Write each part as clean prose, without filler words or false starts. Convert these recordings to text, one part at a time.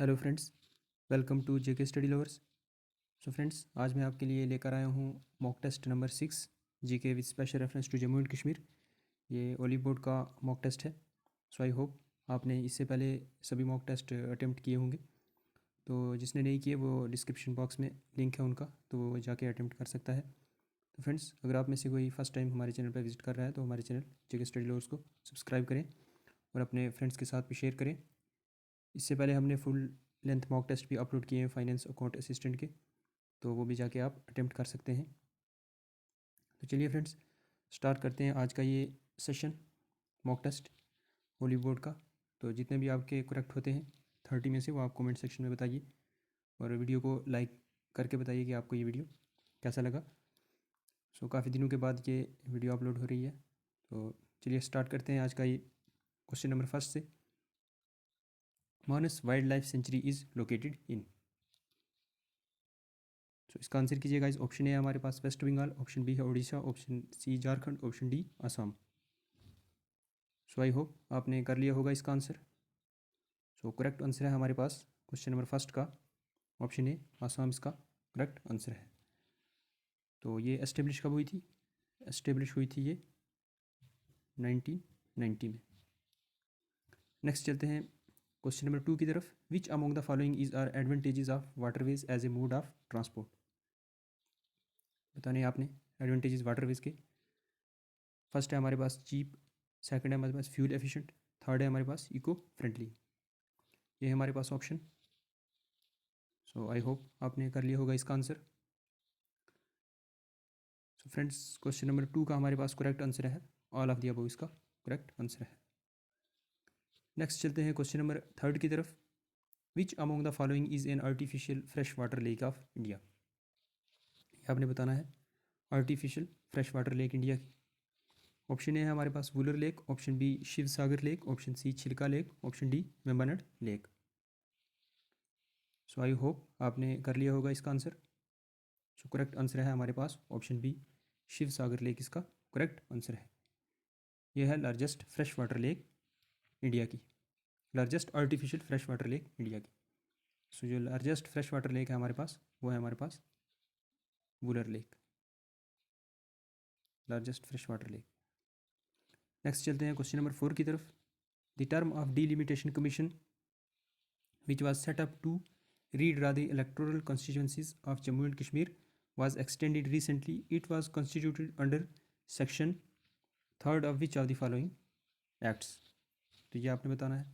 Hello friends, welcome to JK study lovers. So friends, आज मैं आपके लिए लेकर आया हूँ mock test number 6 GK with special reference to Jammu and Kashmir. ये ओली बोर्ड का मॉक टेस्ट है। सो आई होप आपने इससे पहले सभी मॉक टेस्ट अटेम्प्ट किए होंगे। तो जिसने नहीं किए वो डिस्क्रिप्शन बॉक्स में लिंक है उनका, तो वो जाके अटेम्प्ट कर सकता है। तो फ्रेंड्स, अगर आप में से कोई फर्स्ट टाइम हमारे चैनल पर विजिट कर रहा है तो हमारे चैनल जेके स्टडी लवर्स को सब्सक्राइब करें और अपने फ्रेंड्स के साथ भी शेयर करें। इससे पहले हमने फुल लेंथ मॉक टेस्ट भी अपलोड किए हैं फाइनेंस अकाउंट असिस्टेंट के, तो वो भी जाके आप अटेम्प्ट कर सकते हैं। तो चलिए फ्रेंड्स, स्टार्ट करते हैं आज का ये सेशन मॉक टेस्ट होली बोर्ड का। तो जितने भी आपके करेक्ट होते हैं 30 में से, वो आप कमेंट सेक्शन में बताइए और वीडियो को लाइक करके बताइए कि आपको ये वीडियो कैसा लगा। सो काफ़ी दिनों के बाद ये वीडियो अपलोड हो रही है। तो चलिए स्टार्ट करते हैं आज का ये क्वेश्चन नंबर फर्स्ट से। Manas wild life sanctuary is located in. तो इसका आंसर कीजिएगा। इस ऑप्शन ए हमारे पास वेस्ट बंगाल, ऑप्शन बी है Orissa, option C Jharkhand, option D Assam. So I hope आपने कर लिया होगा इसका आंसर। सो करेक्ट आंसर है हमारे पास क्वेश्चन नंबर फर्स्ट का ऑप्शन ए, असम इसका करेक्ट आंसर है। तो ये एस्टेब्लिश कब हुई थी? एस्टेब्लिश हुई थी ये 1990 में। नेक्स्ट चलते हैं क्वेश्चन नंबर 2 की तरफ। Which among the following is are advantages of waterways as a mode of transport. बताने आपने एडवांटेजेस वाटरवेज के। फर्स्ट है हमारे पास चीप, सेकंड है हमारे पास फ्यूल एफिशिएंट, थर्ड है हमारे पास इको फ्रेंडली। ये है हमारे पास ऑप्शन। सो आई होप आपने कर लिया होगा इसका answer. So friends, question number 2 का हमारे पास करेक्ट आंसर है ऑल ऑफ द अबव, इसका करेक्ट आंसर है। नेक्स्ट चलते हैं क्वेश्चन नंबर 3 की तरफ। Which among the following is an artificial fresh water lake of India. ये आपने बताना है artificial fresh water lake India की। ऑप्शन ए है हमारे पास Wular lake, option B Shiv Sagar lake, option C Chilika lake, option D Vembanad lake. So I hope आपने कर लिया होगा इसका आंसर। सो करेक्ट आंसर है हमारे पास option B Shiv Sagar lake, इसका करेक्ट आंसर है। यह है largest fresh water lake India की, largest artificial fresh water lake India की। सो जो लार्जेस्ट फ्रेश वाटर लेक है हमारे पास वो है हमारे पास Wular lake, largest fresh water lake. Next चलते हैं क्वेश्चन नंबर 4 की तरफ। The term of delimitation commission which was set up to redraw the electoral constituencies of Jammu and Kashmir was extended recently. It was constituted under section 3rd of which of the following acts। तो ये आपने बताना है।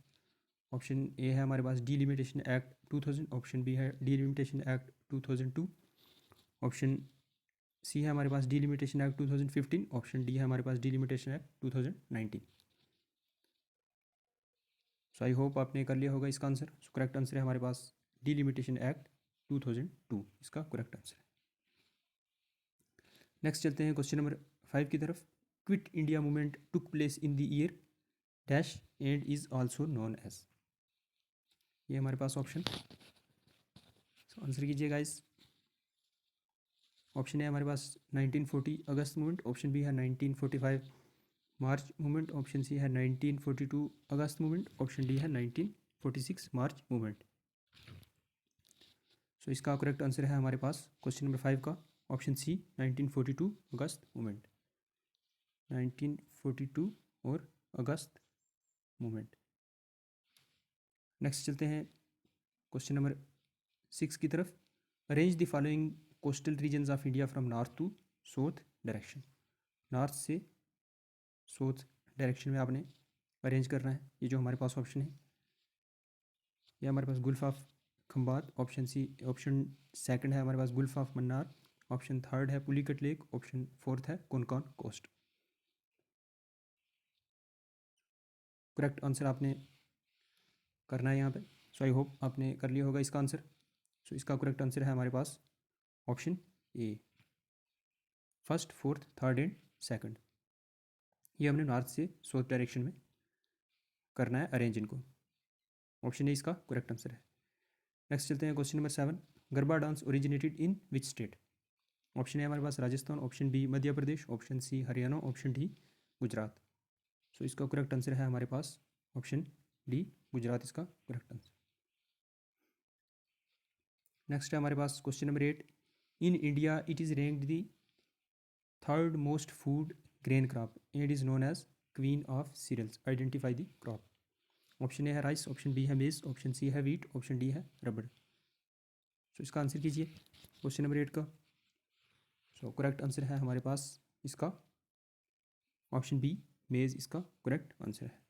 Option A है हमारे पास delimitation act 2000, option B है delimitation act 2002, option C है हमारे पास डीलिमिटेशन एक्ट 2015, ऑप्शन डी है हमारे पास delimitation act 2019। So I hope आपने कर लिया होगा इसका आंसर। सो करेक्ट आंसर है हमारे पास डीलिमिटेशन एक्ट 2002, इसका करेक्ट आंसर है। नेक्स्ट चलते हैं क्वेश्चन नंबर 5 की तरफ। Quit India movement took place in the year dash and is also known as. ये हमारे पास ऑप्शन। सो आंसर कीजिएगा इस। ऑप्शन है हमारे पास 1940 अगस्त मूवमेंट, ऑप्शन बी है 1945 मार्च मूवमेंट, ऑप्शन सी है 1942 अगस्त मूवमेंट, ऑप्शन डी है 1946 मार्च मूवमेंट। सो इसका करेक्ट आंसर है हमारे पास क्वेश्चन नंबर 5 का ऑप्शन सी 1942 अगस्त मूवमेंट, 1942 और अगस्त मूवमेंट। नेक्स्ट चलते हैं क्वेश्चन नंबर 6 की तरफ। Arrange the following coastal regions of India from north to south direction. North से साउथ डायरेक्शन में आपने अरेंज करना है। ये जो हमारे पास ऑप्शन है, ये हमारे पास gulf of Khambhat, option C, option second है हमारे पास gulf of Mannar, option third है पुलिकट लेक, ऑप्शन फोर्थ है कोनकॉन कोस्ट। करेक्ट आंसर आपने करना है यहाँ पे। सो आई होप आपने कर लिया होगा इसका आंसर। सो इसका करेक्ट आंसर है हमारे पास option A, first fourth third and second. ये हमने नॉर्थ से साउथ डायरेक्शन में करना है अरेंज इनको। ऑप्शन ए इसका करेक्ट आंसर है। नेक्स्ट चलते हैं question number 7। Garba dance originated in which state. Option A हमारे पास Rajasthan, option B Madhya Pradesh, option C Haryana, option D Gujarat. So इसका करेक्ट आंसर है हमारे पास ऑप्शन डी गुजरात, इसका करेक्ट आंसर। नेक्स्ट है हमारे पास question number 8। In India it is ranked the third most food grain crop and is known as queen of cereals, identify the crop. Option A है rice, option B है मेज, option C है wheat, option D है रबड़। सो इसका answer कीजिए question number 8 का। सो correct answer है हमारे पास इसका ऑप्शन बी, मेज इसका करेक्ट आंसर है।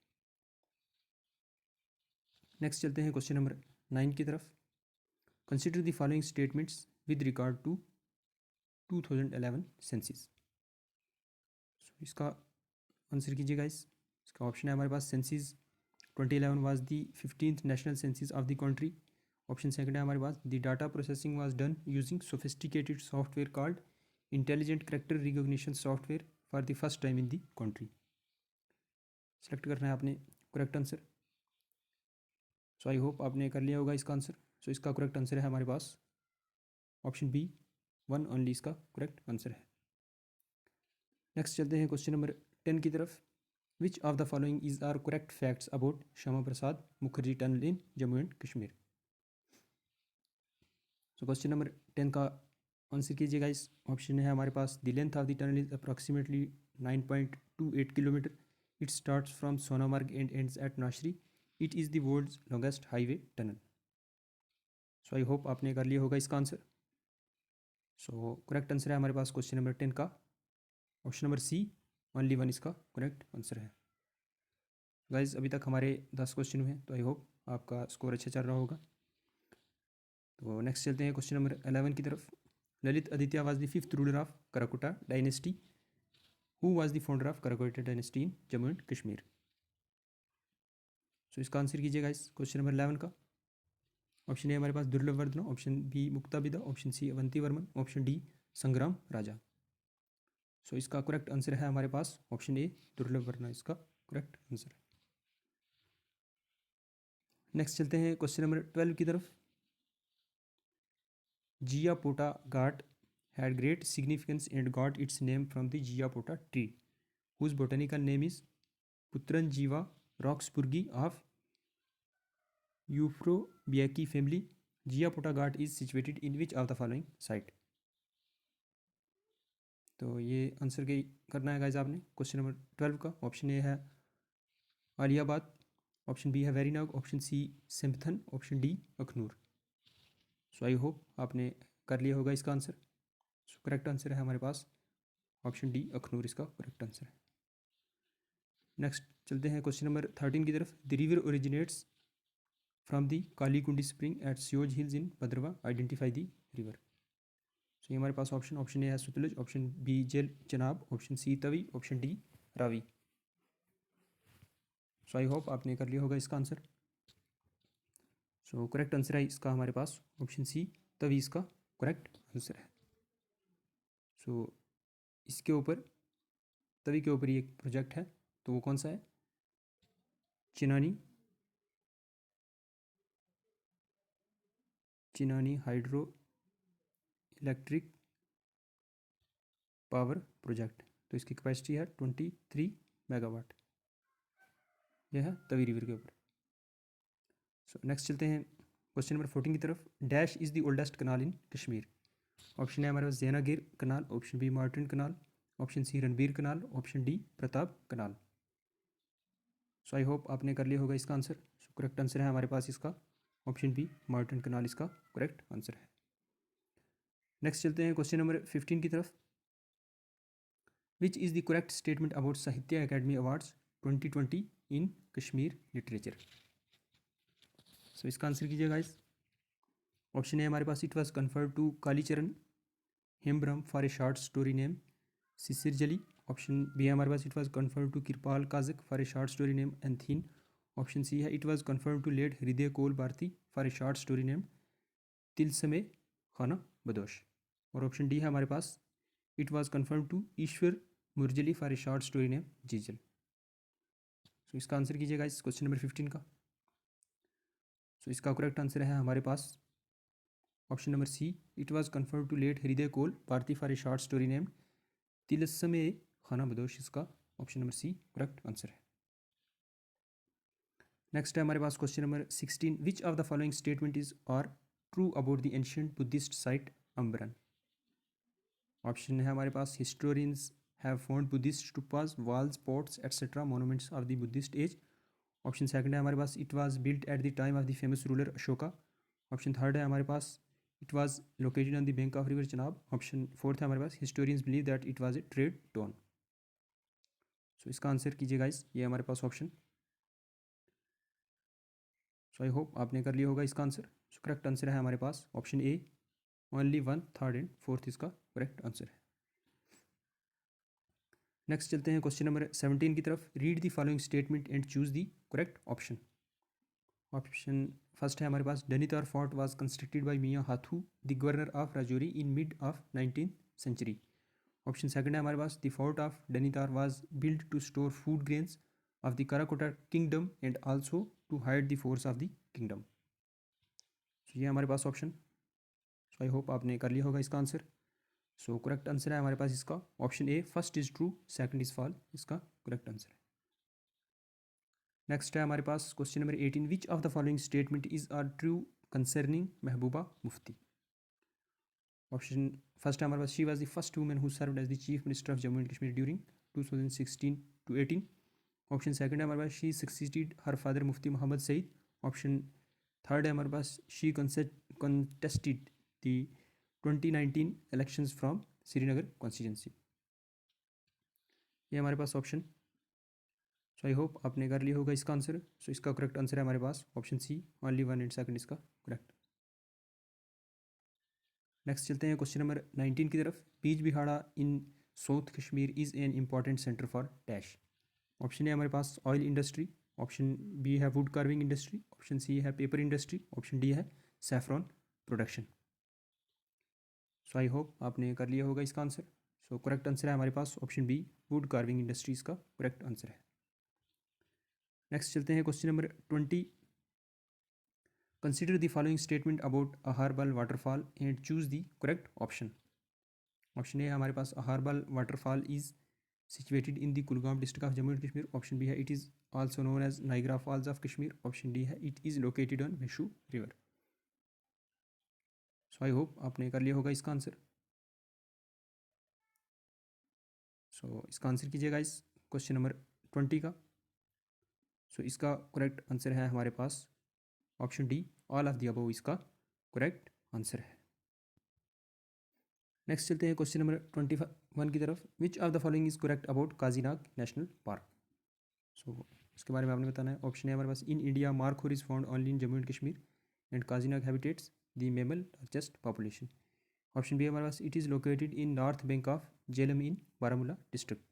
नेक्स्ट चलते हैं क्वेश्चन नंबर 9 की तरफ। Consider the following statements with regard to 2011 census. इसका आंसर कीजिएगा। इसका ऑप्शन है हमारे पास census 2011 was the 15th national census of the country. Option second है हमारे पास the data processing was done using sophisticated software called intelligent character recognition software for the first time in the country. Select करना है आपने correct answer. So I hope आपने कर लिया होगा इसका आंसर। सो इसका करेक्ट आंसर है हमारे पास ऑप्शन बी, 1 ओनली इसका करेक्ट आंसर है। नेक्स्ट चलते हैं क्वेश्चन नंबर 10 की तरफ। Which of the following is are correct facts about Shyama Prasad Mukherjee tunnel in Jammu and Kashmir. So question number 10 का आंसर कीजिएगा। इस ऑप्शन है हमारे पास the length of the tunnel is approximately 9.28 kilometre. It starts from Sonamarg and ends at Nashri. It is the world's longest highway tunnel. So I hope आपने कर लिया होगा इसका आंसर। सो करेक्ट आंसर है हमारे पास क्वेश्चन नंबर 10 का ऑप्शन नंबर सी, only 1 इसका करेक्ट आंसर है। गाइज अभी तक हमारे 10 क्वेश्चन हुए हैं, तो आई होप आपका स्कोर अच्छा चल रहा होगा। तो नेक्स्ट चलते हैं क्वेश्चन नंबर 11 की तरफ। Lalit Aditya was the fifth ruler of Karkota dynasty. Who was the founder of Karkota dynasty in Jammu and Kashmir. So इसका आंसर कीजिएगा इस क्वेश्चन नंबर 11 का। ऑप्शन ए हमारे पास Durlabh Vardhan, option B Muktapida, option C Avanti Varman, option D Sangram Raja. सो इसका करेक्ट आंसर है हमारे पास ऑप्शन ए दुर्लभ वर्धन इसका करेक्ट आंसर है। नेक्स्ट चलते हैं क्वेश्चन नंबर 12 की तरफ। जियापोटा घाट had great significance and got its name from the Giaporta tree, whose botanical name is Putranjiva roxburghi of Euphorbiaceae family. Giaporta Ghat is situated in which of the following site? तो ये answer के करना है guys आपने question number 12 का। Option A है Aliyabad, option B है Verinag, option C Simthan, option D Akhnoor. So I hope आपने कर लिया होगा इसका आंसर। सो करेक्ट आंसर है हमारे पास ऑप्शन डी अखनूर इसका करेक्ट आंसर है। नेक्स्ट चलते हैं क्वेश्चन नंबर 13 की तरफ। The river originates from the Kalikundi spring at Seoj hills in Bhadarwah, identify the river. So ये हमारे पास ऑप्शन ए है सतलुज, ऑप्शन बी जेल Chenab, option C Tawi, option D Ravi. So I hope आपने कर लिया होगा इसका आंसर। सो करेक्ट आंसर है इसका हमारे पास ऑप्शन सी तवी इसका करेक्ट आंसर है। सो इसके ऊपर तवी के ऊपर ही एक प्रोजेक्ट है, तो वो कौन सा है? Chinani hydro electric power project. तो इसकी कैपेसिटी है 23 मेगावाट। यह है तवी रिवर के ऊपर। सो नेक्स्ट चलते हैं क्वेश्चन नंबर 14 की तरफ। Dash is the oldest canal in Kashmir. Option है हमारे पास Zainagir canal, option B Martin canal, option C Ranbir canal, option D Pratap canal. So I hope आपने कर लिया होगा इसका आंसर। सो करेक्ट आंसर है हमारे पास इसका ऑप्शन बी मार्टिन कनाल इसका करेक्ट आंसर है। नेक्स्ट चलते हैं क्वेश्चन नंबर 15 की तरफ। Which is the correct statement about Sahitya Akademi awards 2020 in Kashmir literature. So इसका आंसर कीजिएगा इस ऑप्शन है हमारे पास it was conferred to Kalicharan Hembram for a short story name Sisir Jali. Option B है हमारे पास it was conferred to Kirpal Kazak for a short story name Antheen. Option C है it was conferred to late Hriday Kaul Bharati for a short story name Tilasme Khana Badosh. और option D है हमारे पास it was confirm to Ishwar Murjali for a short story name Jijal. So इसका answer कीजिएगा इस question number 15 का। सो इसका करेक्ट आंसर है हमारे पास option number C it was confirm to late Hriday Kaul Bharati for a short story name Tilasme Khana Badosh. इसका option number C correct answer है। नेक्स्ट है हमारे पास question number 16। Which of the following statement is are true about the ancient Buddhist site Ambaran? Option है हमारे पास historians have found Buddhist stupas, walls, ports etcetera monuments of the Buddhist age. Option second है हमारे पास it was built at the time of the famous ruler Ashoka. Option third है हमारे पास it was located on the bank of river Chenab. Option fourth है हमारे पास historians believe that it was a trade town. So इसका answer कीजिए guys, ये हमारे पास ऑप्शन। सो आई होप आपने कर लिया होगा इसका आंसर। सो करेक्ट आंसर है हमारे पास option A, only one, third and fourth इसका करेक्ट आंसर है। नेक्स्ट चलते हैं क्वेश्चन नंबर 17 की तरफ। Read the following statement and choose the correct option. Option first है हमारे पास Dhanidhar fort was constructed by Mian Hathu the governor of Rajouri in mid of 19th century. Option second है हमारे पास the fort of Dhanidhar was build to store food grains of the Karkota kingdom and also to hide the force of the kingdom. तो ये हमारे पास option. So I hope आपने कर लिया होगा इसका आंसर। सो करेक्ट आंसर है हमारे पास इसका option A, first is true second is false, इसका करेक्ट आंसर है। नेक्स्ट है हमारे पास question number 18, which of the following statement is are true concerning Mehbooba Mufti. Option first है हमारे पास she was the first women who served as the chief minister of Jammu and Kashmir during 2016 to 18। Option second है हमारे पास she succeeded her father Mufti Mohammad Saeed. Option third है हमारे पास she contested the 2019 elections from Srinagar constituency. ये हमारे पास ऑप्शन। सो आई होप आपने कर लिया होगा इसका आंसर। सो इसका करेक्ट आंसर है हमारे पास option C, only one and second इसका करेक्ट। नेक्स्ट चलते हैं क्वेश्चन नंबर 19 की तरफ। Bijbehara in south Kashmir is an important centre for dash. Option है हमारे पास ऑयल इंडस्ट्री। ऑप्शन बी है wood carving industry. Option C है पेपर इंडस्ट्री। ऑप्शन डी है saffron production. So I hope आपने कर लिया होगा इसका आंसर। सो करेक्ट आंसर है हमारे पास option B, wood carving industries का करेक्ट आंसर है। नेक्स्ट चलते हैं question number 20। Consider the following statement about Aharbal waterfall and choose the correct option. Option A है हमारे पास Aharbal waterfall is situated in the Kulgam district of Jammu and Kashmir. Option B है it is also known as Niagara falls of Kashmir. Option D है it is located on Veshaw river. So I hope आपने कर लिया होगा इसका आंसर। सो इसका आंसर कीजिएगा इस क्वेश्चन नंबर 20 का। सो इसका करेक्ट आंसर है हमारे पास option D, all of the above इसका करेक्ट आंसर है। नेक्स्ट चलते हैं क्वेश्चन नंबर 21 की तरफ। Which of the following is correct about Kazinag national park. So इसके बारे में आपने बताना है। ऑप्शन है हमारे पास in India markhor is found only in Jammu and Kashmir and Kazinag habitats the mammal largest population. Option B हमारे पास it is located in north bank of Jhelum in Baramulla district.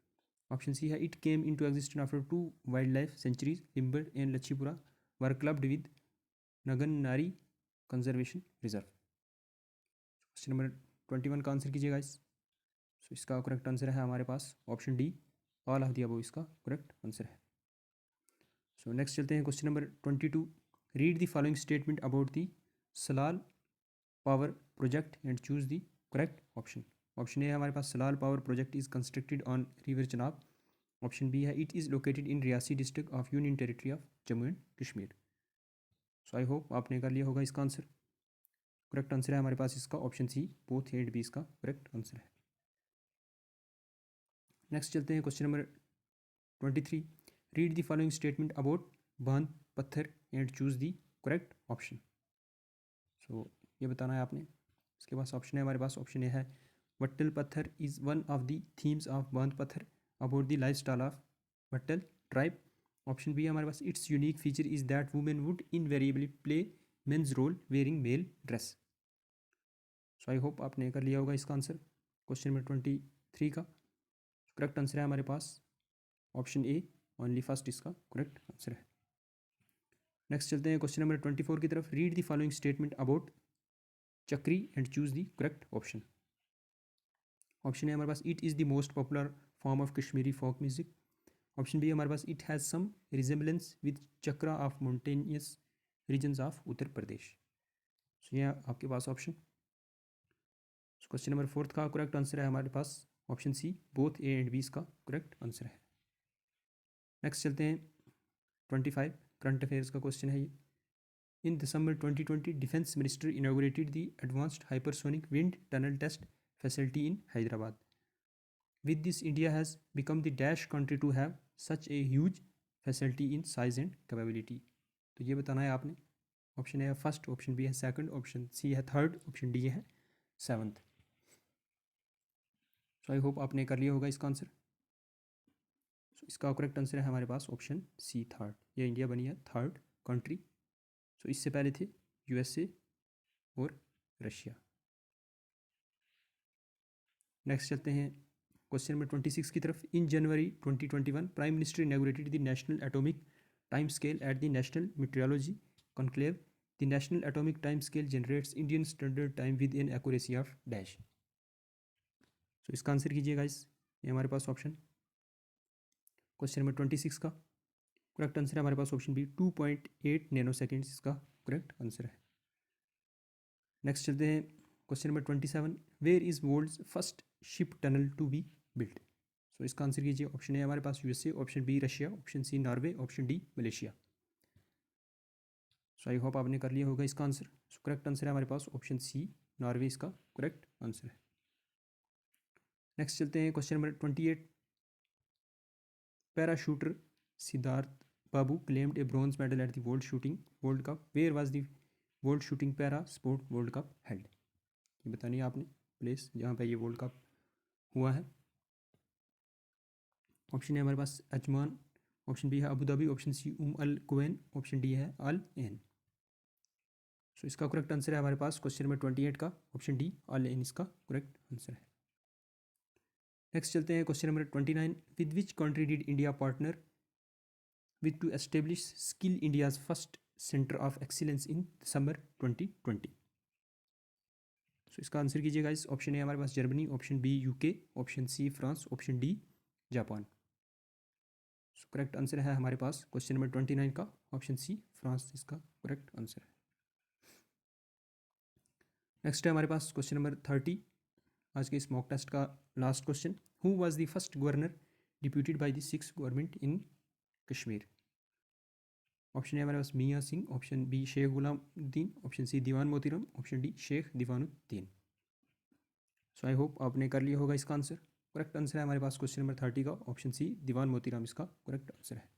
Option C है it came into existence after 2 wildlife sanctuaries Limber and Lachipora were clubbed with Naganari conservation reserve. Question number 21 का answer कीजिएगा इस। सो इसका correct answer है हमारे पास option D, all of the above इसका correct answer है। सो नेक्स्ट चलते हैं question number 22। Read the following statement about the Salal power project and choose the correct option. Option A है हमारे पास Salal power project is constructed on river Chenab. Option B है it is located in Reasi district of union territory of Jammu and Kashmir. So I hope आपने कर लिया होगा इसका answer. Correct answer है हमारे पास इसका option C, both A and B इसका करेक्ट आंसर है। नेक्स्ट चलते हैं question number 23। Read the following statement about Bhand Pather and choose the correct option. So ये बताना है आपने। इसके पास ऑप्शन है हमारे पास ऑप्शन ए है Watal Pather is one of the themes of Bhand Pather about the lifestyle of Watal tribe. Option B हमारे पास its unique feature is that women would invariably play men's role wearing male dress. So I hope आपने कर लिया होगा इसका answer question number 23 का। Correct answer है हमारे पास ऑप्शन ए, ओनली फर्स्ट इसका करेक्ट आंसर है। नेक्स्ट चलते हैं क्वेश्चन नंबर 24 की तरफ। Read the following statement about Chakri and choose the correct option. Option है हमारे पास it is the most popular form of Kashmiri folk music. Option B हमारे पास it has some resemblance with Chakra of mountainous regions of Uttar Pradesh. So ये आपके पास option. Question number 4 का correct answer है हमारे पास option C, both A and B इसका correct answer है। नेक्स्ट चलते हैं 25, करंट अफेयर्स का क्वेश्चन है ये। In December 2020, Defense Minister inaugurated the Advanced Hypersonic Wind Tunnel Test Facility in Hyderabad. With this, India has become the dash country to have such a huge facility in size and capability. तो ये बताना है आपने. Option A है first, option B है second, option C है third, option D है seventh. So I hope आपने कर लिया होगा इसका आंसर. सो इसका करेक्ट आंसर है हमारे पास ऑप्शन सी थर्ड. ये इंडिया बनी है थर्ड कंट्री. सो इससे पहले थे यूएसए और रशिया. नेक्स्ट चलते हैं क्वेश्चन नंबर 26 की तरफ. In January 2021 prime minister inaugurated the national atomic time scale at the national metrology conclave. The national atomic time scale generates Indian standard time with an accuracy of dash. So इसका answer कीजिएगा. ये हमारे पास option question number 26 का correct answer है हमारे पास option B 2.8 nano seconds इसका करेक्ट आंसर है. नेक्स्ट चलते हैं question number 27. Where is world's first ship tunnel to be built. So इसका आंसर कीजिए. ऑप्शन ए हमारे पास USA, option B Russia, option C Norway, option D Malaysia. So I hope आपने कर लिया होगा इसका आंसर. सो करेक्ट आंसर है हमारे पास ऑप्शन सी नॉर्वे इसका करेक्ट आंसर है. नेक्स्ट चलते हैं question number 28. Parashooter Siddharth Babu claimed a bronze medal at the world cup. Where was the world shooting para sport world cup held. ये बतानी है आपने प्लेस जहाँ पे ये वर्ल्ड कप हुआ है. ऑप्शन है हमारे पास अजमान, ऑप्शन बी है अबू धाबी, ऑप्शन सी अल कुवैन, ऑप्शन डी है अल एन. सो इसका करेक्ट आंसर है हमारे पास क्वेश्चन नंबर 28 का ऑप्शन डी अल एन इसका करेक्ट आंसर है. नेक्स्ट चलते हैं question number 29. With which country did India partner with to establish skill India's first centre of excellence in December 2020. So इसका आंसर कीजिएगा. इस ऑप्शन है हमारे पास Germany, option B UK, option C France, option D Japan. So correct answer है हमारे पास question number 29 का ऑप्शन सी फ्रांस इसका करेक्ट आंसर है. नेक्स्ट है हमारे पास क्वेश्चन नंबर 30 आज के इस मॉक टेस्ट का last question. Who was the first governor deputed by the 6th government in Kashmir. Option है हमारे पास Mian Singh, option B Sheikh Ghulamuddin, option C Diwan Motiram, option D Sheikh Diwanuddin. So I hope आपने कर लिया होगा इसका आंसर. करेक्ट आंसर है हमारे पास क्वेश्चन नंबर 30 का ऑप्शन सी दीवान मोतीराम इसका करेक्ट आंसर है.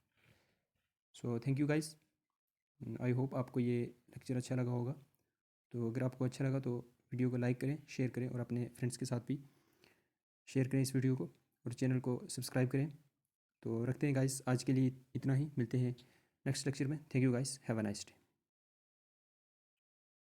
So thank you guys. I hope आपको ये लेक्चर अच्छा लगा होगा. तो अगर आपको अच्छा लगा तो वीडियो को लाइक करें, शेयर करें और अपने फ्रेंड्स के साथ भी शेयर करें इस वीडियो को और चैनल को सब्सक्राइब करें. तो रखते हैं गाइस आज के लिए इतना ही. मिलते हैं नेक्स्ट लेक्चर में. Thank you guys. Have a nice day.